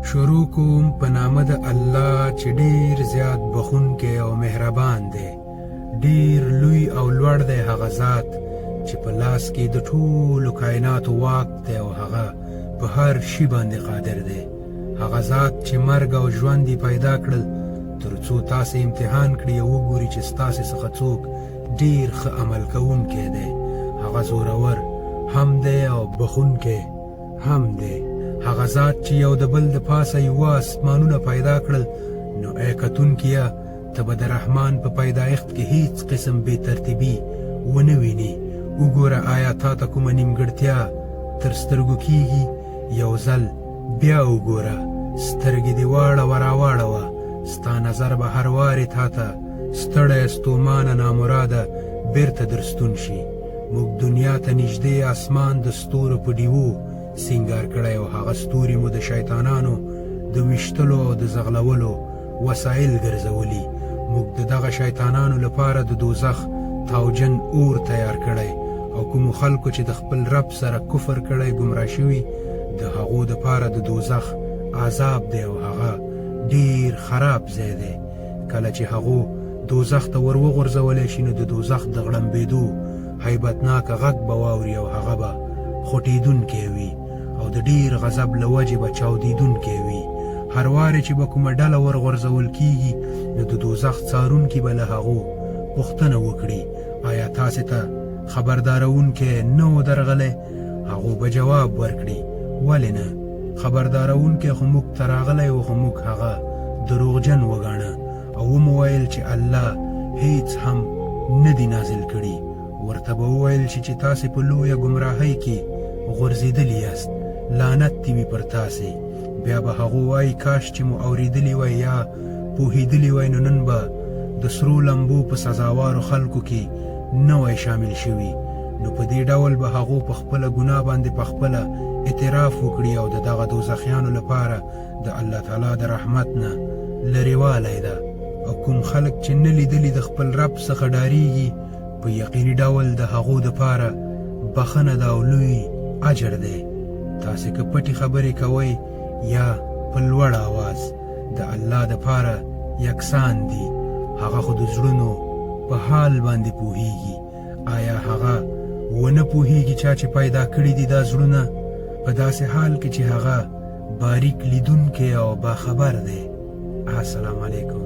شروع کوم په نامه د الله چې ډیر زیات بخونکی او مهربان دی. ډیر لوی او لوړ دی هغه ذات چې په لاس کې د ټولو کائناتو واک دی او هغه په هر شي باندې قادر دی. هغه ذات چې مرګ او ژوند یې پیدا کړل تر څو تاسې امتحان کړي او وګوري چې ستاسې څخه څوک ډیر ښه عمل کوونکی دی. هغه زورور هم دی او بخونکی هم دی. هغه ذات چې یو د بل د پاسه یوه اسمانونه پیدا کړل، نو ای کتونکیه ته به د رحمان په پیدایښت کې هیڅ قسم بې ترتیبي ونه ویني. وګوره آیا تا ته کومه نیمګړتیا تر سترګو کیږي؟ یو ځل بیا وګوره، سترګې دې واړوه راواړوه، ستا نظر به هر وارې تا ته ستړی ستومانه نامراده بیرته در ستون شي. موږ دنیا ته نږدې اسمان د ستورو په ډیوو سینګار کړی او هغه ستوري مو د شیطانانو د ویشتلو او د زغلولو وسایل ګرځولي. موږ د دغه شیطانانو لپاره د دوزخ تاوجن اور تیار کړی او کومو خلکو چې د خپل رب سره کفر کړی ګمراه شوي، د هغو دپاره د دوزخ عذاب دی او هغه ډیر خراب ځای دی. کله چې هغو دوزخ ته ور وغورځولی شي نو د دوزخ د غړمبېدو هیبتناکه غږ به واوري او هغه به خوټېدونکی وي او د ډیر غضب له وجې به چاودېدونکی وي. هر وارې چې به کومه ډله ورغورځول کیږي نو د دوزخ څارونکي به له هغو پوښتنه وکړي، آیا تاسې ته خبردارونکی نه و درغلی؟ هغو به جواب ورکړي، ولې نه، خبردارونکی خو موږ ته راغلی و خو موږ هغه دروغجن وګاڼه او ومو ویل چې الله هیڅ هم نه دی نازل کړي. ورته به وویل شي چې تاسې په لویه ګمراهۍ کې غورځېدلي یاست، لعنت دې وي پر تاسې. بیا به هغو وایي کاش چې مو اورېدلي وای یا پوهېدلي وای نو نن به د سرو لمبو په سزاوارو خلکو کې نه وای شامل شوي. نو په دې ډول به هغو په خپله ګناه باندې په خپله اعتراف وکړي او د دغه دوزخیانو لپاره د الله تعالی د رحمت نه لرېوالی ده. او کوم خلک چې نه لیدلي د خپل رب څخه ډارېږي، په یقیني ډول د هغو دپاره بخښنه ده او لوی اجر دی. تاسې که پټې خبرې کوئ یا په لوړ آواز، د الله دپاره یکسان دي. هغه خو د زړونو په حال باندې پوهیږي. آیا هغه ونه پوهیږي چا چې پیدا کړي دي دا زړونه، په داسې حال کې چې هغه باریک لیدونکی او باخبر دی؟ السلام علیکم.